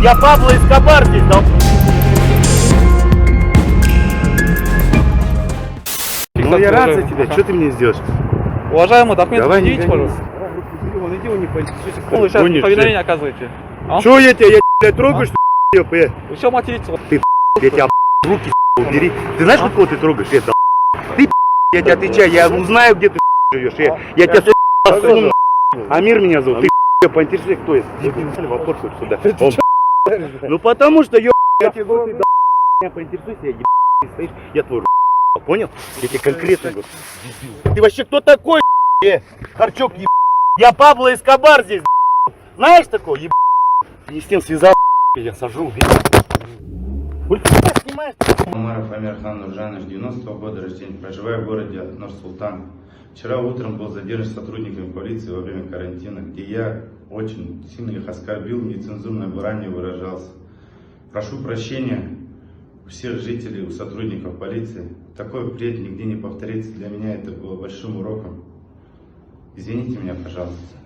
Я Пабло Эскобар здесь, да? Ну я рад за тебя, что ты мне сделаешь? Уважаемый, документы Давай, не предъявите, гони. пожалуйста. Вон, иди, он не поинтересуйся, кто Ну, вы ты сейчас гонишь, повиновение оказываете. А? Че я тебя, блядь, трогаю, что ли, п? Вы что материтесь? Я тебя, руки, убери. Ты знаешь, какого ты трогаешь? Это, ты, я тебе отвечаю, я узнаю, где ты живешь. Я тебя, посуну, Амир меня зовут, ты, поинтересуйся, кто я. Вопрос хоть сюда. Ну потому что, я тебе говорю, ты, меня поинтересуйся, я ты стоишь, я твой, понял? Я тебе конкретно говорю. Ты вообще кто такой, Харчок, я Пабло Эскобар здесь, знаешь такого, не с тем связал, я сажу, снимаешь? Умаров Амирхан Нуржанович, 90-го года рождения, проживая в городе Нур-Султан. Вчера утром был задержан сотрудниками полиции во время карантина, где я очень сильно их оскорбил, нецензурно ранее выражался. Прошу прощения у всех жителей, у сотрудников полиции. Такой впредь нигде не повторится. Для меня это было большим уроком. Извините меня, пожалуйста.